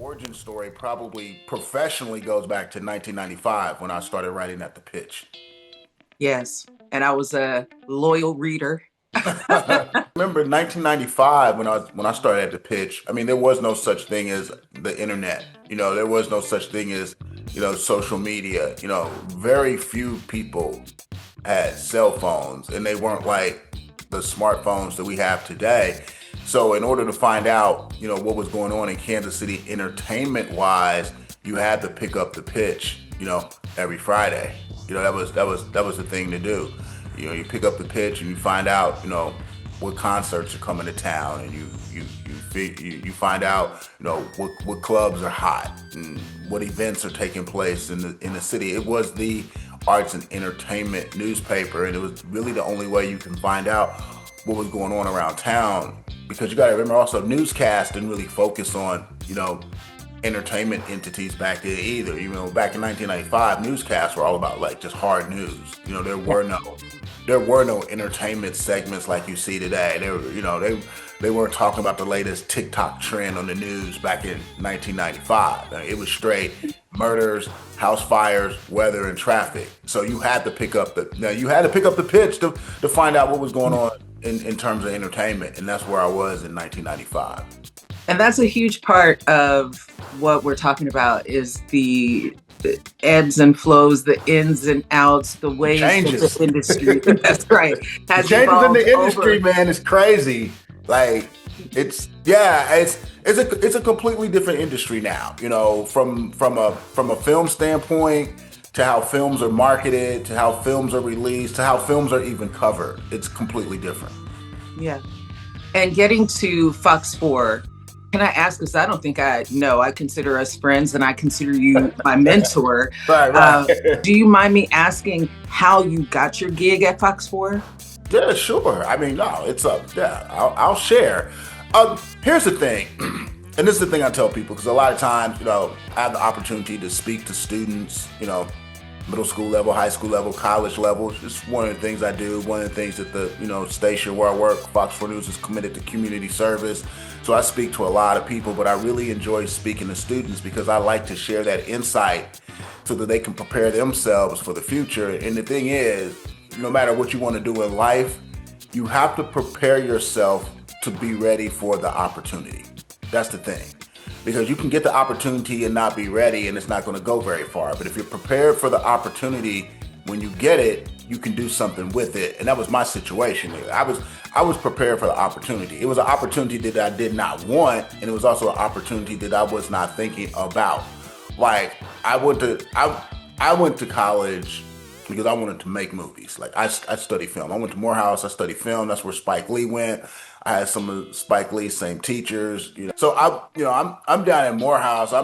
origin story probably professionally goes back to 1995 when I started writing at the Pitch. Yes. And I was a loyal reader. Remember 1995 when I started at the Pitch. I mean, there was no such thing as the internet. There was no such thing as social media. Very few people had cell phones, and they weren't like the smartphones that we have today. So in order to find out, what was going on in Kansas City entertainment wise, you had to pick up the Pitch, every Friday. That was the thing to do. You pick up the Pitch and you find out, what concerts are coming to town, and you find out, what clubs are hot and what events are taking place in the city. It was the arts and entertainment newspaper, and it was really the only way you can find out what was going on around town, because you got to remember also newscasts didn't really focus on entertainment entities back then either. Back in 1995, newscasts were all about like just hard news. There were no entertainment segments like you see today. They weren't talking about the latest TikTok trend on the news back in 1995. It was straight murders, house fires, weather, and traffic. So you had to pick up the Pitch to find out what was going on in terms of entertainment, and that's where I was in 1995. And that's a huge part of what we're talking about is the ebbs and flows, the ins and outs, the ways Changes. that the industry, that's right, The has changes in evolved the industry, over. man, is crazy. Like it's a completely different industry now. From a film standpoint, to how films are marketed, to how films are released, to how films are even covered. It's completely different. Yeah. And getting to Fox 4, can I ask, because I don't think I know, I consider us friends and I consider you my mentor. Right, Uh, right. do you mind me asking how you got your gig at Fox 4? Yeah, sure. I mean, no, it's up. Yeah, I'll share. Here's the thing, and this is the thing I tell people, because a lot of times, I have the opportunity to speak to students, middle school level, high school level, college level. It's one of the things I do. One of the things that the station where I work, FOX4 News, is committed to community service. So I speak to a lot of people, but I really enjoy speaking to students because I like to share that insight so that they can prepare themselves for the future. And the thing is, no matter what you want to do in life, you have to prepare yourself to be ready for the opportunity. That's the thing. Because you can get the opportunity and not be ready, and it's not going to go very far. But if you're prepared for the opportunity, when you get it, you can do something with it. And that was my situation. I was prepared for the opportunity. It was an opportunity that I did not want, and it was also an opportunity that I was not thinking about. Like I went to college because I wanted to make movies. Like I studied film. I went to Morehouse. I studied film. That's where Spike Lee went. I had some of Spike Lee's same teachers. So I'm down at Morehouse. I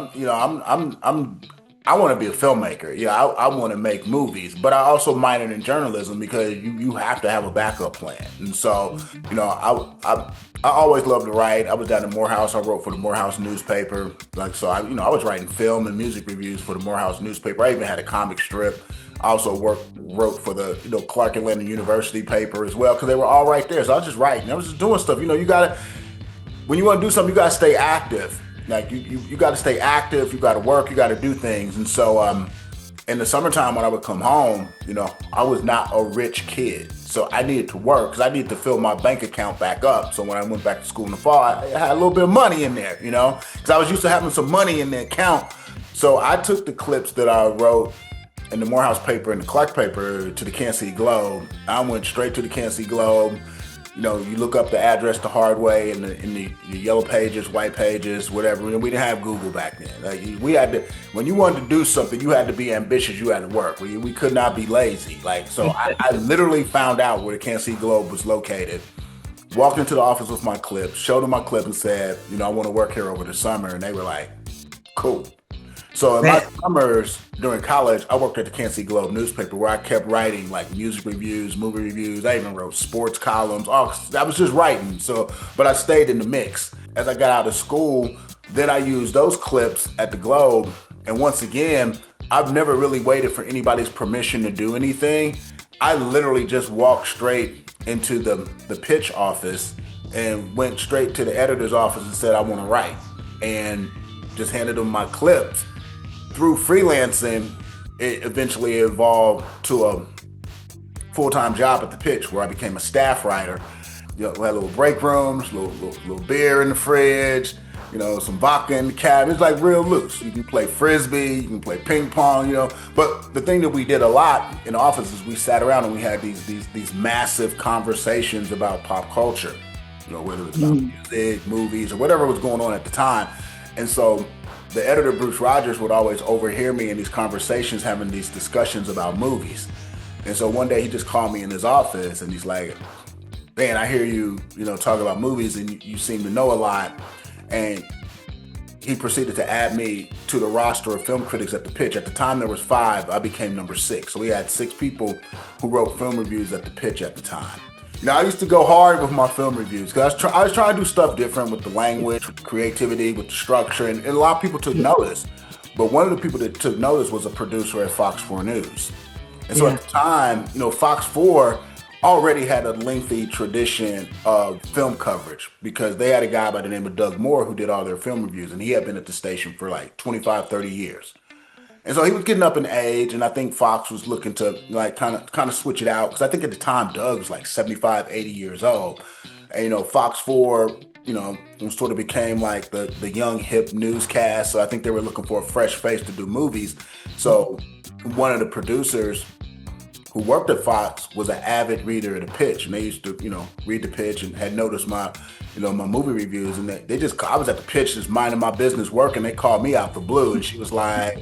want to be a filmmaker. Yeah, I want to make movies, but I also minored in journalism because you have to have a backup plan. And so, I always loved to write. I was down at Morehouse. I wrote for the Morehouse newspaper. I was writing film and music reviews for the Morehouse newspaper. I even had a comic strip. I also wrote for the Clark Atlanta University paper as well because they were all right there. So I was just writing. I was just doing stuff. You gotta, when you want to do something, you gotta stay active. Like you got to stay active. You got to work. You got to do things. And so, in the summertime when I would come home, I was not a rich kid, so I needed to work because I needed to fill my bank account back up. So when I went back to school in the fall, I had a little bit of money in there, because I was used to having some money in the account. So I took the clips that I wrote in the Morehouse paper and the Clark paper to the Kansas City Globe. I went straight to the Kansas City Globe. You look up the address the hard way in the yellow pages, white pages, whatever. We didn't have Google back then. Like we had to, when you wanted to do something, you had to be ambitious. You had to work. We could not be lazy. So I literally found out where the Kansas City Globe was located. Walked into the office with my clip, showed them my clip, and said, I want to work here over the summer. And they were like, cool. So in my summers during college, I worked at the Kansas City Globe newspaper where I kept writing like music reviews, movie reviews. I even wrote sports columns. I was just writing. But I stayed in the mix. As I got out of school, then I used those clips at the Globe. And once again, I've never really waited for anybody's permission to do anything. I literally just walked straight into the pitch office and went straight to the editor's office and said, I want to write. And just handed them my clips. Through freelancing, it eventually evolved to a full-time job at the Pitch, where I became a staff writer. You know, we had little break rooms, little beer in the fridge, you know, some vodka in the cabin. It's like real loose. You can play frisbee, you can play ping pong, you know. But the thing that we did a lot in the office is we sat around and we had these massive conversations about pop culture, you know, whether it's about music, movies, or whatever was going on at the time. And so the editor, Bruce Rogers, would always overhear me in these conversations having these discussions about movies. And so one day he just called me in his office and he's like, man, I hear you, you know, talk about movies and you seem to know a lot. And he proceeded to add me to the roster of film critics at the Pitch. At the time there was 5, I became number 6. So we had 6 people who wrote film reviews at the Pitch at the time. Now I used to go hard with my film reviews because I was trying to do stuff different with the language, with the creativity, with the structure, and a lot of people took notice. But one of the people that took notice was a producer at FOX4 News. And so at the time, you know, Fox 4 already had a lengthy tradition of film coverage because they had a guy by the name of Doug Moore who did all their film reviews, and he had been at the station for like 25, 30 years. And so he was getting up in age, and I think Fox was looking to like kind of switch it out because I think at the time Doug was like 75, 80 years old. And, you know, Fox 4, you know, sort of became like the young hip newscast. So I think they were looking for a fresh face to do movies. So one of the producers who worked at Fox was an avid reader of the Pitch, and they used to, you know, read the Pitch and had noticed my, you know, my movie reviews, and they just, I was at the Pitch just minding my business working. They called me out the blue, and she was like,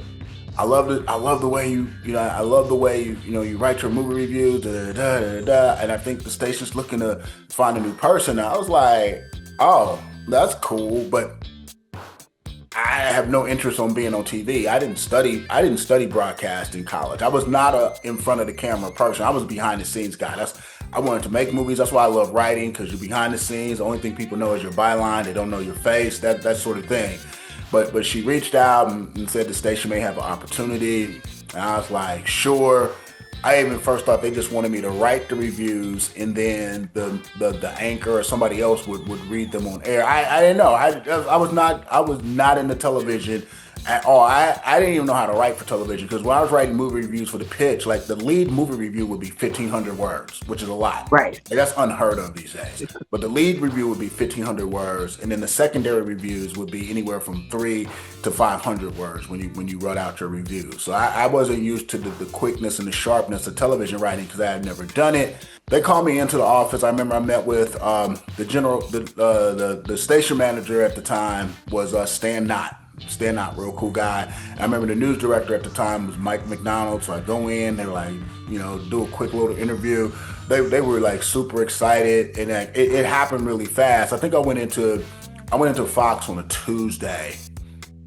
I love the way you write your movie reviews, da, da, da, da, and I think the station's looking to find a new person. And I was like, oh, that's cool, but I have no interest on being on TV. I didn't study broadcast in college. I was not a in front of the camera person. I was a behind the scenes guy. I wanted to make movies. That's why I love writing, because you're behind the scenes. The only thing people know is your byline. They don't know your face, that sort of thing. But she reached out and said the station may have an opportunity. And I was like, sure. I even first thought they just wanted me to write the reviews, and then the anchor or somebody else would read them on air. I didn't know. I was not into television at all. I didn't even know how to write for television, because when I was writing movie reviews for the Pitch, like the lead movie review would be 1,500 words, which is a lot. Right. Like, that's unheard of these days. But the lead review would be 1,500 words, and then the secondary reviews would be anywhere from 300 to 500 words when you wrote out your reviews. So I wasn't used to the quickness and the sharpness of television writing because I had never done it. They called me into the office. I remember I met with the station manager at the time was Stan Knott. Stan Knott, real cool guy. I remember the news director at the time was Mike McDonald. So I go in, they were like, you know, do a quick little interview. They were like super excited, and it happened really fast. I think I went into Fox on a Tuesday,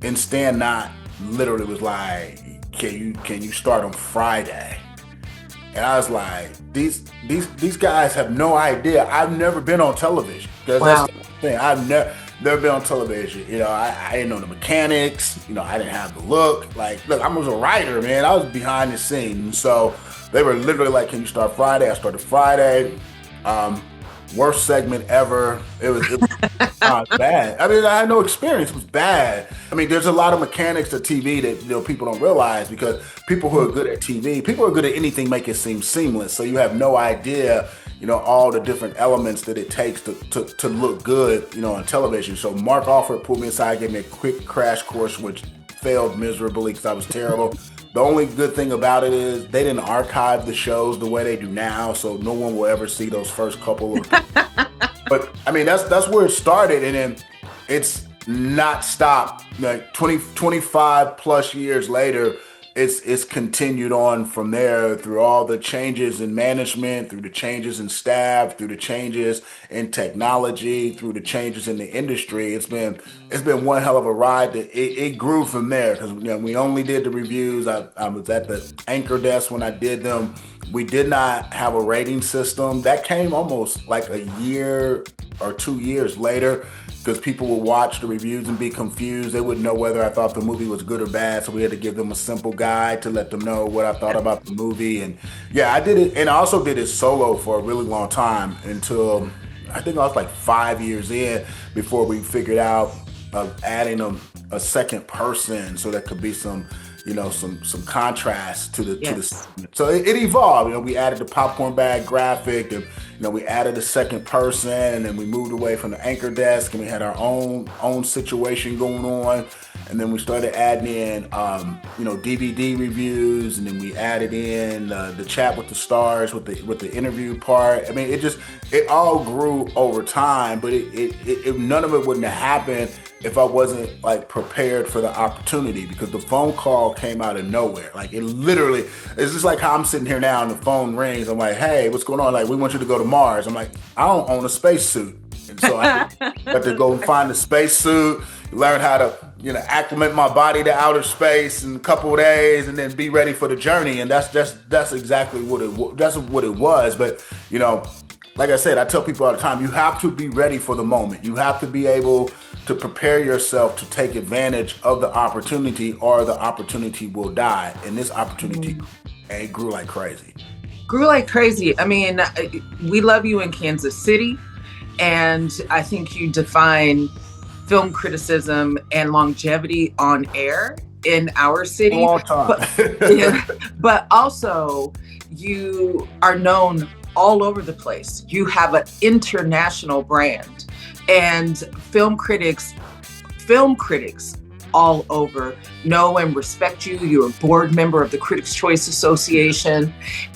and Stan Knott literally was like, can you start on Friday? And I was like, these guys have no idea. I've never been on television. Wow. That's the thing. I've never been on television. You know, I didn't know the mechanics. You know, I didn't have the look. Like, look, I was a writer, man. I was behind the scenes. So they were literally like, can you start Friday? I started Friday. Worst segment ever. It was bad. I mean, I had no experience. It was bad. I mean, there's a lot of mechanics to TV that, you know, people don't realize, because people who are good at TV, people who are good at anything, make it seem seamless. So you have no idea, you know, all the different elements that it takes to look good, you know, on television. So Mark Alford pulled me aside, gave me a quick crash course, which failed miserably because I was terrible. The only good thing about it is they didn't archive the shows the way they do now, so no one will ever see those first couple of. But I mean, that's where it started, and then it's not stopped. Like 25 plus years later, it's continued on from there, through all the changes in management, through the changes in staff, through the changes in technology, through the changes in the industry. It's been one hell of a ride. It grew from there, because, you know, we only did the reviews. I was at the anchor desk when I did them. We did not have a rating system. That came almost like a year or 2 years later, because people would watch the reviews and be confused. They wouldn't know whether I thought the movie was good or bad, so we had to give them a simple guide to let them know what I thought about the movie. And yeah, I did it, and I also did it solo for a really long time, until I think I was like 5 years in before we figured out adding a second person, so there could be some, some contrast to the Yes. so it evolved. We added the popcorn bag graphic, and we added a second person, and then we moved away from the anchor desk, and we had our own situation going on. And then we started adding in, DVD reviews, and then we added in the chat with the stars, with the interview part. I mean, it all grew over time, but none of it wouldn't have happened if I wasn't like prepared for the opportunity, because the phone call came out of nowhere. Like, it literally, it's just like how I'm sitting here now and the phone rings. I'm like, hey, what's going on? Like, we want you to go to Mars. I'm like, I don't own a spacesuit. And so I had to go find a spacesuit, learn how to, acclimate my body to outer space in a couple of days, and then be ready for the journey. And that's exactly what it was. But, like I said, I tell people all the time, you have to be ready for the moment. You have to be able to prepare yourself to take advantage of the opportunity, or the opportunity will die. And this opportunity grew like crazy. Grew like crazy. I mean, we love you in Kansas City. And I think you define film criticism and longevity on air in our city. A long time. But also, you are known all over the place. You have an international brand, and film critics all over know and respect you. You're a board member of the Critics' Choice Association.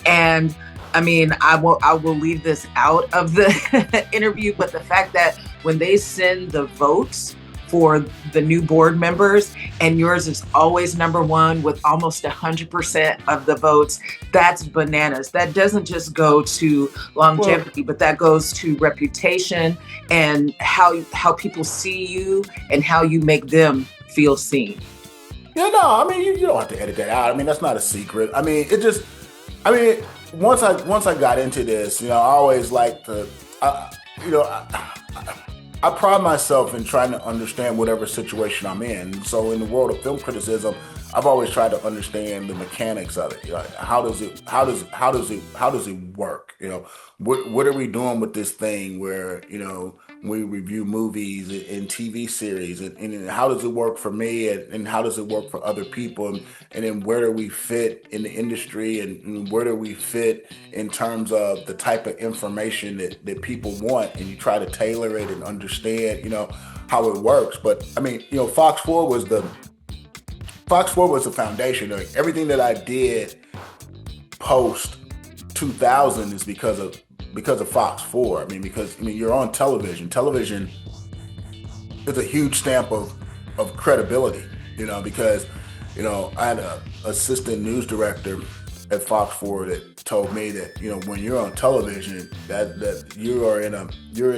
And I mean, I will leave this out of the interview, but the fact that when they send the votes for the new board members, and yours is always number one with almost 100% of the votes, that's bananas. That doesn't just go to longevity, but that goes to reputation and how people see you and how you make them feel seen. Yeah, no, I mean, you don't have to edit that out. I mean, that's not a secret. I mean, once I got into this, I always like to, I pride myself in trying to understand whatever situation I'm in. So in the world of film criticism, I've always tried to understand the mechanics of it. How does it work? What are we doing with this thing where, we review movies and TV series, and how does it work for me, and how does it work for other people, and then where do we fit in the industry, and where do we fit in terms of the type of information that people want, and you try to tailor it and understand, how it works. But I mean, FOX4 was the foundation. Like, everything that I did post 2000 is because of FOX4. I mean, you're on television. Television is a huge stamp of credibility, because, I had an assistant news director at FOX4 that told me that, when you're on television, that you're in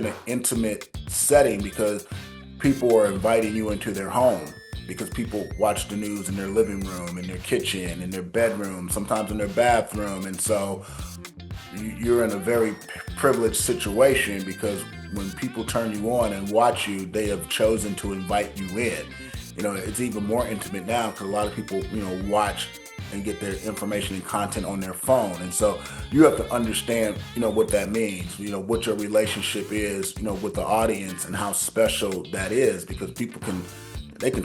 an intimate setting, because people are inviting you into their home, because people watch the news in their living room, in their kitchen, in their bedroom, sometimes in their bathroom. And so you're in a very privileged situation, because when people turn you on and watch you, they have chosen to invite you in. It's even more intimate now, because a lot of people, watch and get their information and content on their phone. And so you have to understand, what that means, what your relationship is, with the audience, and how special that is, because people can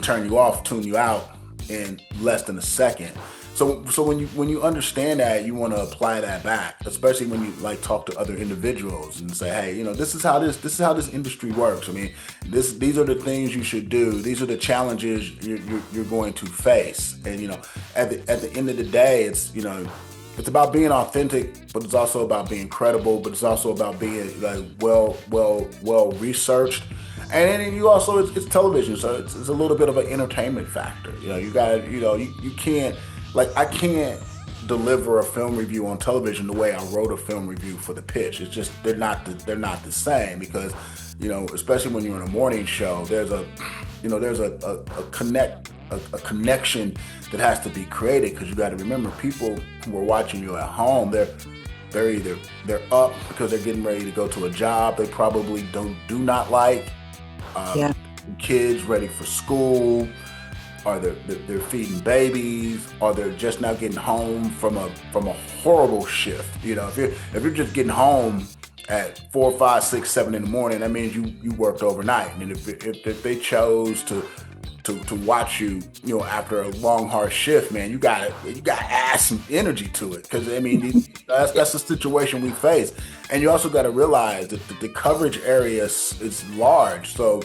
turn you off, tune you out in less than a second. So when you understand that, you want to apply that back, especially when you talk to other individuals and say, hey, this is how this industry works. I mean, these are the things you should do. These are the challenges you're going to face. And at the end of the day, it's about being authentic, but it's also about being credible, but it's also about being well researched. And then you also, it's television, so it's a little bit of an entertainment factor. You got you can't. I can't deliver a film review on television the way I wrote a film review for the pitch. It's just they're not the same, because especially when you're in a morning show, there's a connection that has to be created, because you got to remember, people who are watching you at home, they're up because they're getting ready to go to a job they probably do not like. Kids ready for school, or they're feeding babies, or they're just now getting home from a horrible shift. If you're just getting home at 4, 5, 6, 7 in the morning, that means you worked overnight. And if they chose to to watch you, after a long hard shift, man. You got to add some energy to it, because I mean that's the situation we face, and you also got to realize that the coverage area is large, so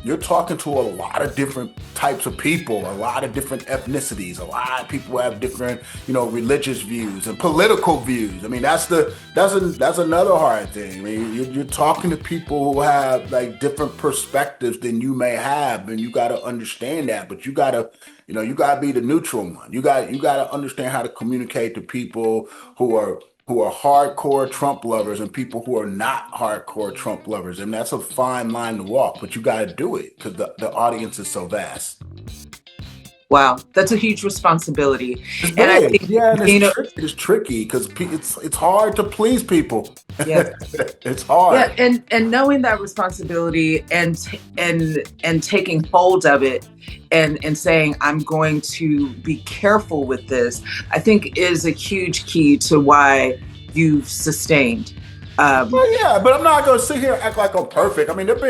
you're talking to a lot of different types of people, a lot of different ethnicities, a lot of people have different, religious views and political views. I mean, that's another hard thing. I mean, you're talking to people who have like different perspectives than you may have, and you got to understand that. But you got to, you got to be the neutral one. You got to understand how to communicate to people who are hardcore Trump lovers and people who are not hardcore Trump lovers. And that's a fine line to walk, but you got to do it because the audience is so vast. Wow, that's a huge responsibility. It's And I big. think, Yeah, and it's tricky because it's hard to please people. yes. It's hard. Yeah, and knowing that responsibility and taking hold of it and saying I'm going to be careful with this, I think is a huge key to why you've sustained. Well, yeah, but I'm not gonna sit here and act like I'm perfect. I mean, there've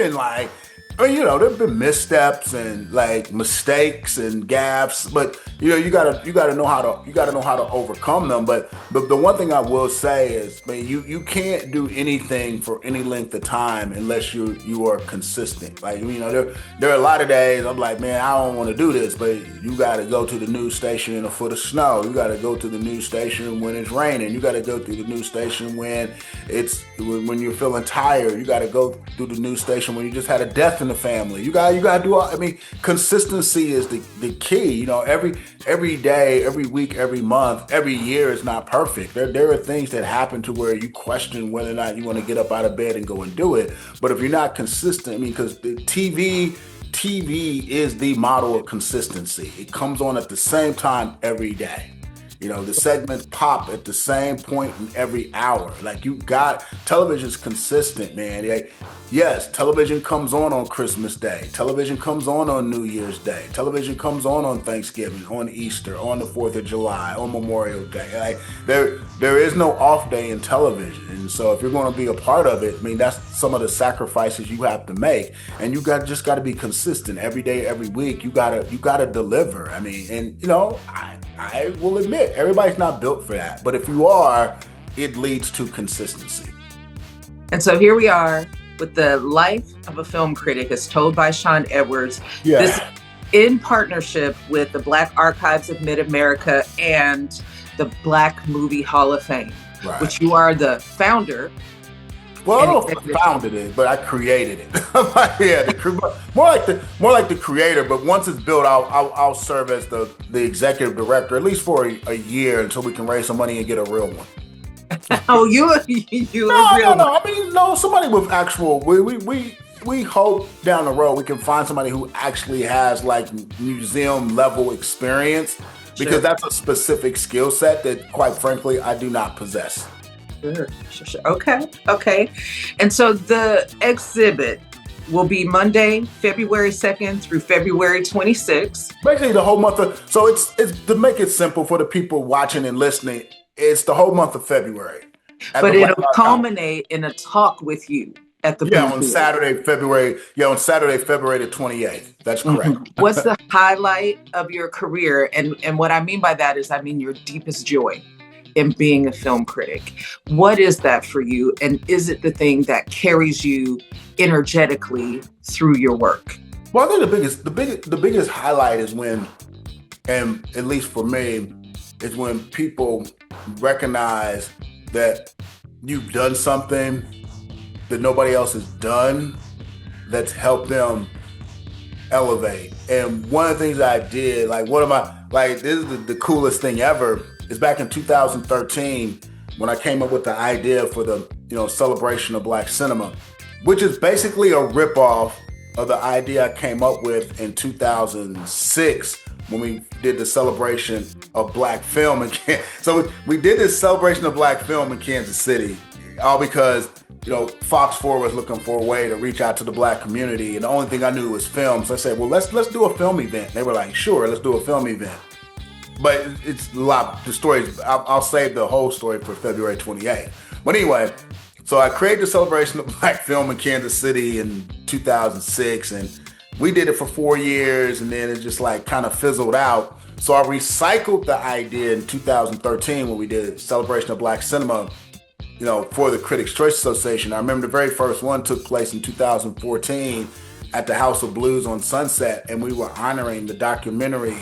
been missteps and like mistakes and gaffes, but you gotta know how to overcome them. But the one thing I will say is, I mean, you can't do anything for any length of time unless you are consistent. Like, there are a lot of days I'm like, man, I don't want to do this, but you got to go to the news station in a foot of snow. You got to go to the news station when it's raining. You got to go to the news station when you're feeling tired. You got to go through the news station when you just had a death in the family. You got to do all. I mean, consistency is the key. Every day, every week, every month, every year is not perfect. There are things that happen to where you question whether or not you want to get up out of bed and go and do it. But if you're not consistent, I mean, because the TV is the model of consistency. It comes on at the same time every day. The segments pop at the same point in every hour. Like, television's consistent, man. Yes, television comes on Christmas Day. Television comes on New Year's Day. Television comes on Thanksgiving, on Easter, on the 4th of July, on Memorial Day. Like, there is no off day in television. And so if you're going to be a part of it, I mean, that's some of the sacrifices you have to make. And just got to be consistent every day, every week. You got to deliver. I mean, and I will admit, everybody's not built for that. But if you are, it leads to consistency. And so here we are with the life of a film critic as told by Shawn Edwards. Yeah. This in partnership with the Black Archives of Mid-America and the Black Movie Hall of Fame, Right. which you are the founder. Well, I don't know if I founded it, but I created it. Yeah, more like the creator. But once it's built, I'll serve as the executive director, at least for a year, until we can raise some money and get a real one. Oh, you No. I I mean, somebody with actual. We hope down the road we can find somebody who actually has like museum level experience, because that's a specific skill set that, quite frankly, I do not possess. Sure. Okay. And so the exhibit will be Monday, February 2nd through February 26th. Basically the whole month so it's to make it simple for the people watching and listening, it's the whole month of February. But it'll culminate in a talk with you at the booth. On Saturday, February the 28th. That's correct. What's the highlight of your career? And what I mean by that is, your deepest joy in being a film critic. What is that for you? And is it the thing that carries you energetically through your work? Well, I think the biggest highlight is when, and at least for me, is when people recognize that you've done something that nobody else has done that's helped them elevate. And one of the things I did, this is the coolest thing ever, is back in 2013 when I came up with the idea for the celebration of Black cinema, which is basically a ripoff of the idea I came up with in 2006 when we did the celebration of Black film. So we did this celebration of Black film in Kansas City, all because FOX4 was looking for a way to reach out to the Black community, and the only thing I knew was film. So I said, well, let's do a film event. They were like, sure, let's do a film event. But it's a lot. The stories, I'll save the whole story for February 28th. But anyway, so I created the celebration of Black film in Kansas City in 2006, and we did it for 4 years, and then it just like kind of fizzled out. So I recycled the idea in 2013 when we did Celebration of Black Cinema, for the Critics' Choice Association. I remember the very first one took place in 2014 at the House of Blues on Sunset, and we were honoring the documentary,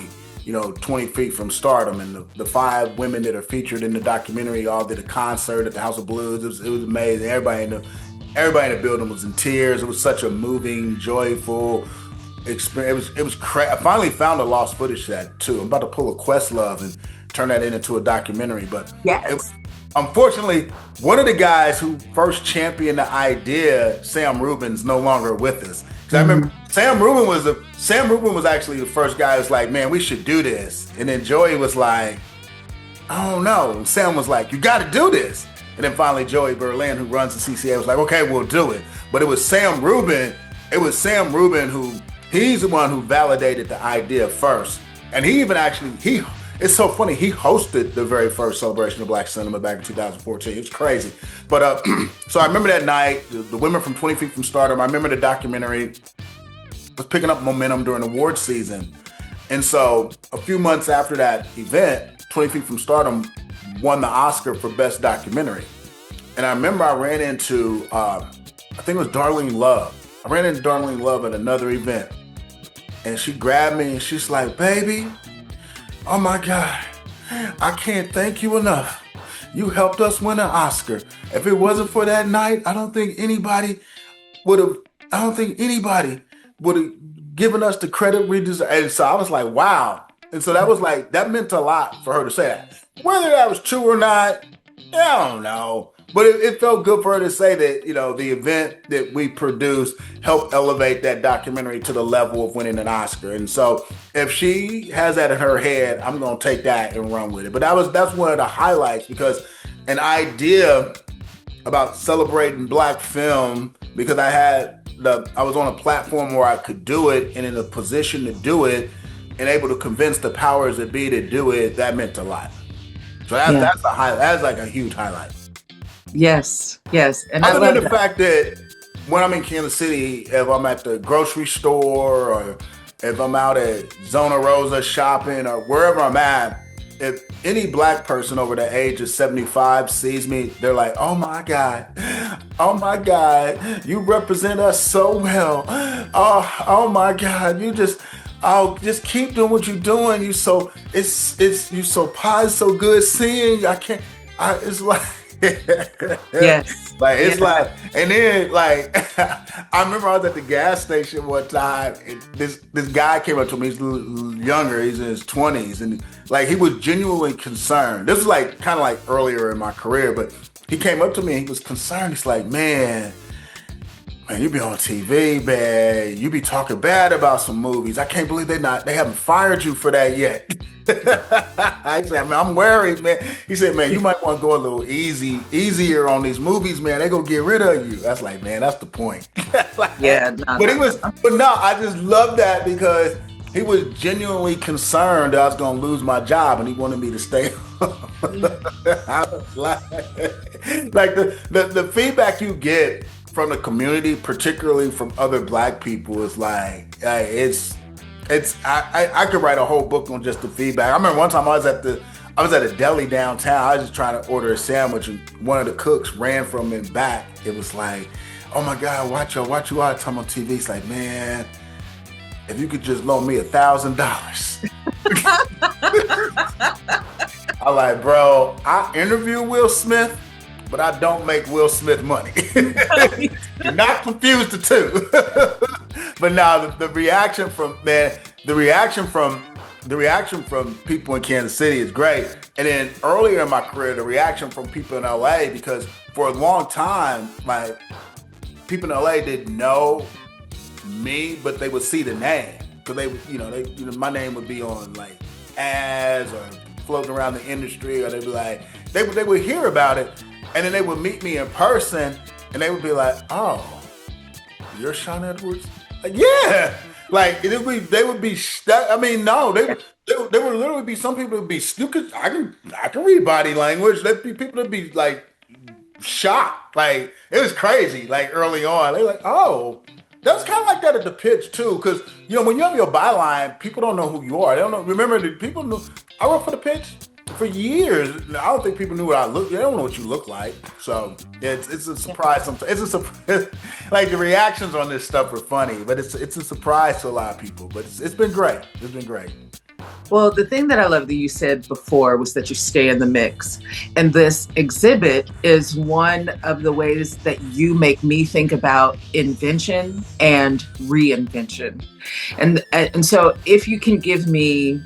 20 Feet from Stardom, and the five women that are featured in the documentary all did a concert at the House of Blues. It was amazing. Everybody in the building was in tears. It was such a moving, joyful experience. It was crazy. I finally found the lost footage of that too. I'm about to pull a Questlove and turn that into a documentary, but Yes. unfortunately, one of the guys who first championed the idea, Sam Rubin's no longer with us. Because I remember Sam Rubin was actually the first guy who was like, man, we should do this. And then Joey was like, I don't know. And Sam was like, you got to do this. And then finally Joey Berlin, who runs the CCA, was like, okay, we'll do it. But it was Sam Rubin who, he's the one who validated the idea first. And he even actually, it's so funny, he hosted the very first Celebration of Black Cinema back in 2014. It was crazy. But so I remember that night, the women from 20 Feet from Stardom, I remember the documentary was picking up momentum during award season. And so a few months after that event, 20 Feet from Stardom won the Oscar for Best Documentary. And I remember I ran into, I think it was Darlene Love. I ran into Darlene Love at another event. And she grabbed me and she's like, baby, oh my God, I can't thank you enough. You helped us win an Oscar. If it wasn't for that night, I don't think anybody would have given us the credit we deserve. And so I was like, wow. And so that meant a lot for her to say that. Whether that was true or not, I don't know. But it felt good for her to say that, the event that we produced helped elevate that documentary to the level of winning an Oscar. And so if she has that in her head, I'm going to take that and run with it. But that's one of the highlights, because an idea about celebrating Black film, because I was on a platform where I could do it and in a position to do it and able to convince the powers that be to do it, that meant a lot. So that's a highlight. That's like a huge highlight. Yes. And other than the fact that when I'm in Kansas City, if I'm at the grocery store or if I'm out at Zona Rosa shopping or wherever I'm at, if any Black person over the age of 75 sees me, they're like, oh my God, you represent us so well. Oh my God, just keep doing what you're doing. You so positive, so good seeing you. It's like, yes. Like it's like, and then like I remember I was at the gas station one time, and this guy came up to me. He's a little younger, he's in his 20s, and like he was genuinely concerned. This was like kind of like earlier in my career, but he came up to me and he was concerned. He's like, man, you be on TV, man. You be talking bad about some movies. I can't believe they haven't fired you for that yet. I said, man, I'm worried, man. He said, man, you might want to go a little easier on these movies, man. They gonna get rid of you. That's like, man, that's the point. But no, I just love that because he was genuinely concerned that I was gonna lose my job, and he wanted me to stay. I was like the feedback you get from the community, particularly from other Black people, is like, I could write a whole book on just the feedback. I remember one time I was at a deli downtown. I was just trying to order a sandwich, and one of the cooks ran from me back. It was like, oh my God, watch you all the time on TV. It's like, man, if you could just loan me $1,000. I'm like, bro, I interview Will Smith, but I don't make Will Smith money. Do not confuse the two. But now the reaction from people in Kansas City is great. And then earlier in my career, the reaction from people in LA, because for a long time, like people in LA didn't know me, but they would see the name. Because my name would be on like ads or floating around the industry, or they'd be like, they would hear about it. And then they would meet me in person, and they would be like, "Oh, you're Shawn Edwards?" Like, yeah. Like they would be. I mean, no, they would literally be. Some people would be stupid. I can read body language. There'd be people that be like shocked. Like it was crazy. Like early on, they're like, "Oh, That's kind of like that at the pitch too, because when you have your byline, people don't know who you are. They don't know. Remember, the people knew. I wrote for the pitch for years. I don't think people knew what I look. They don't know what you look like. So it's a surprise. Sometimes it's a surprise. Like the reactions on this stuff are funny, but it's a surprise to a lot of people. But it's been great. It's been great. Well, the thing that I love that you said before was that you stay in the mix. And this exhibit is one of the ways that you make me think about invention and reinvention. And so if you can give me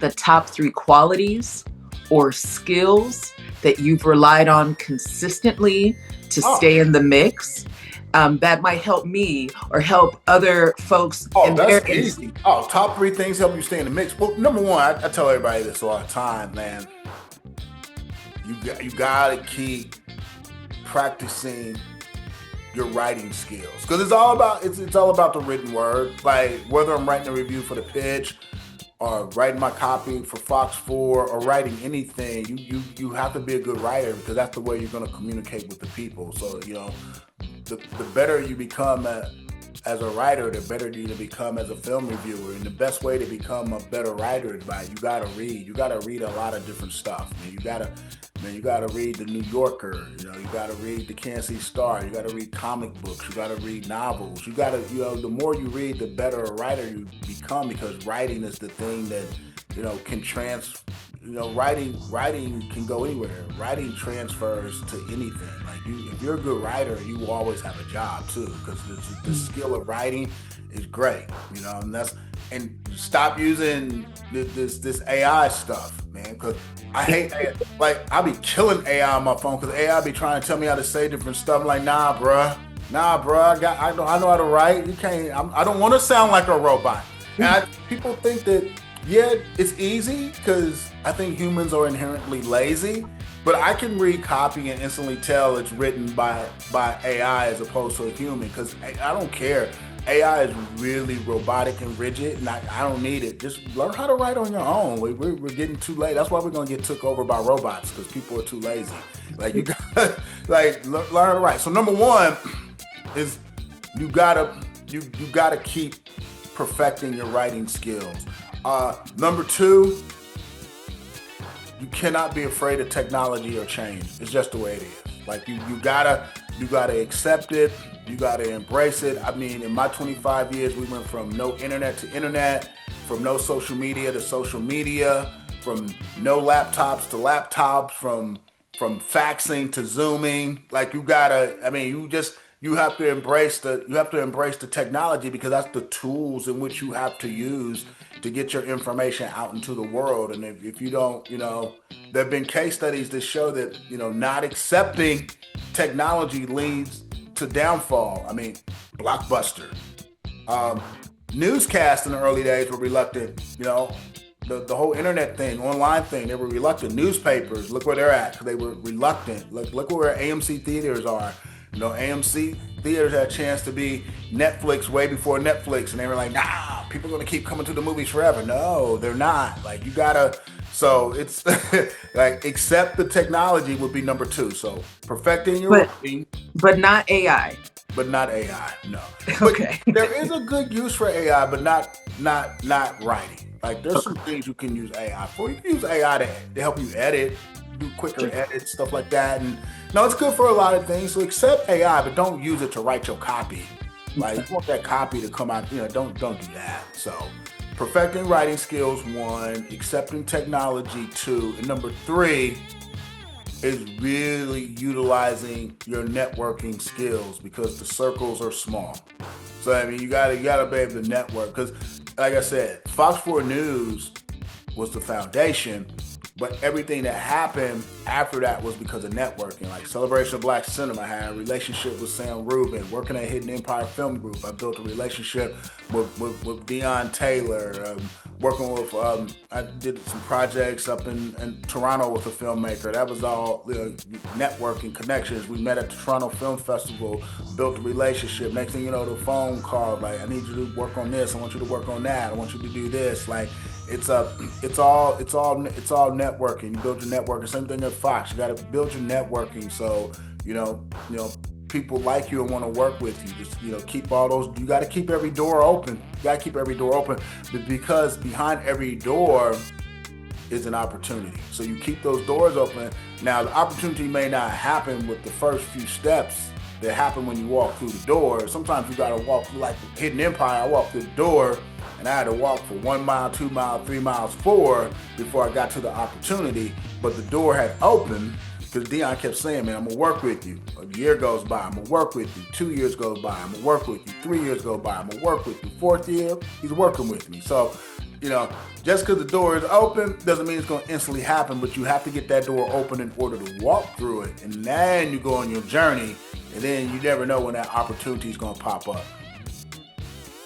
the top 3 qualities or skills that you've relied on consistently to stay in the mix, that might help me or help other folks. Oh, that's easy. Oh, top 3 things help you stay in the mix. Well, number one, I tell everybody this all the time, man. You gotta keep practicing your writing skills, because it's all about the written word. Like whether I'm writing a review for the pitch, or writing my copy for FOX4, or writing anything, you have to be a good writer, because that's the way you're going to communicate with the people. So the better you become as a writer, the better you become as a film reviewer. And the best way to become a better writer is by you gotta read. You gotta read a lot of different stuff. You gotta read the New Yorker. You gotta read the Kansas City Star. You gotta read comic books. You gotta read novels. You gotta the more you read, the better a writer you become, because writing is the thing that can writing can go anywhere. Writing transfers to anything. Like if you're a good writer, you will always have a job too, because the skill of writing is great. And stop using this AI stuff, man. Because I hate AI. Like I be killing AI on my phone, because AI be trying to tell me how to say different stuff. I'm like, nah, bruh. I know how to write. You can't. I don't want to sound like a robot. And people think that. Yeah, it's easy, because I think humans are inherently lazy, but I can read copy and instantly tell it's written by AI as opposed to a human, because I don't care. AI is really robotic and rigid, and I don't need it. Just learn how to write on your own. We're getting too late. That's why we're going to get took over by robots, because people are too lazy. Like you got learn how to write. So number one is you gotta keep perfecting your writing skills. Number 2, you cannot be afraid of technology or change. It's just the way it is. Like you gotta accept it. You gotta embrace it. I mean, in my 25 years, we went from no internet to internet, from no social media to social media, from no laptops to laptops, from faxing to Zooming. Like you have to embrace the technology, because that's the tools in which you have to use to get your information out into the world. And if you don't, there have been case studies that show that not accepting technology leads to downfall. I mean, Blockbuster, newscasts in the early days were reluctant. The whole internet thing, online thing, they were reluctant. Newspapers, look where they're at, because they were reluctant. Look where AMC theaters are. AMC theaters had a chance to be Netflix way before Netflix, and they were like, nah, people are going to keep coming to the movies forever. No, they're not. Like, you gotta, so it's like, accept the technology would be number 2. So perfecting your writing. But not AI. But not AI, no. Okay. But there is a good use for AI, but not writing. Like, there's some things you can use AI for. You can use AI to help you edit, do quicker edits, stuff like that. And no, it's good for a lot of things. So accept AI, but don't use it to write your copy. Like, you want that copy to come out, don't do that. So perfecting writing skills, 1, accepting technology, 2, and number 3 is really utilizing your networking skills, because the circles are small. So I mean, you gotta be able to network, because like I said, FOX4 News was the foundation, but everything that happened after that was because of networking. Like Celebration of Black Cinema, I had a relationship with Sam Rubin. Working at Hidden Empire Film Group, I built a relationship with Dion Taylor. Working with, I did some projects up in Toronto with a filmmaker. That was all networking connections. We met at the Toronto Film Festival, built a relationship. Next thing you know, the phone call, like, I need you to work on this. I want you to work on that. I want you to do this. Like, it's all networking. You build your networking. Same thing at Fox. You got to build your networking. So people like you and want to work with you. Just, keep all those. You got to keep every door open. You got to keep every door open, because behind every door is an opportunity. So you keep those doors open. Now, the opportunity may not happen with the first few steps that happen when you walk through the door. Sometimes you got to walk through, like Hidden Empire. I walked through the door and I had to walk for 1 mile, 2 miles, 3 miles forward before I got to the opportunity. But the door had opened because Dion kept saying, man, I'm going to work with you. A year goes by, I'm going to work with you. 2 years goes by, I'm going to work with you. 3 years go by, I'm going to work with you. 4th year, he's working with me. So, just because the door is open doesn't mean it's going to instantly happen, but you have to get that door open in order to walk through it. And then you go on your journey, and then you never know when that opportunity is going to pop up.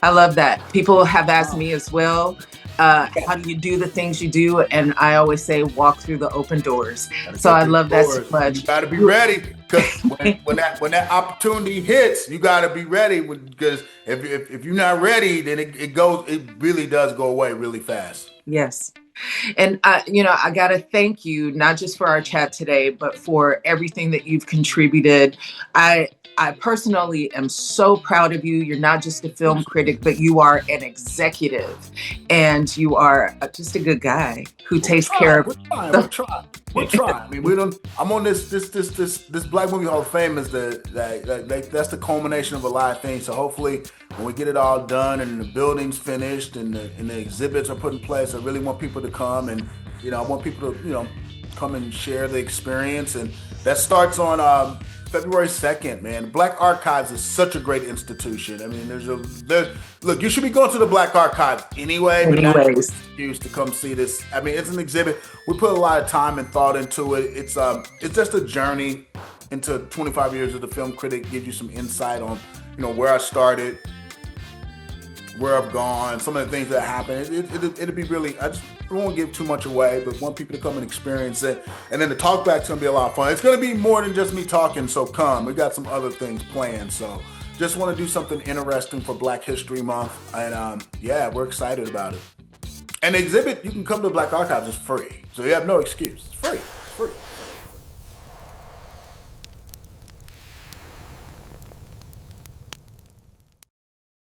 I love that. People have asked me as well, how do you do the things you do? And I always say, walk through the open doors. So I love that so much. You got to be ready, because when that opportunity hits, you got to be ready. Because if you're not ready, then it really does go away really fast. Yes. And, I got to thank you, not just for our chat today, but for everything that you've contributed. I personally am so proud of you. You're not just a film critic, but you are an executive, and you are just a good guy who takes care of. We'll try. I mean, I'm on this Black Movie Hall of Fame is that's the culmination of a lot of things. So hopefully, when we get it all done and the building's finished and the exhibits are put in place, I really want people to come, and I want people to come and share the experience, and that starts on February 2nd, man. Black Archives is such a great institution. I mean, look, you should be going to the Black Archives anyway, but not an excuse to come see this. I mean, it's an exhibit. We put a lot of time and thought into it. It's just a journey into 25 years of the Film Critic, gives you some insight on, where I started, where I've gone, some of the things that happened. It'll be really, I won't give too much away, but want people to come and experience it. And then the talk back's going to be a lot of fun. It's going to be more than just me talking, so come. We got some other things planned. So just want to do something interesting for Black History Month. And we're excited about it. And the exhibit, you can come to Black Archives, it's free. So you have no excuse. It's free.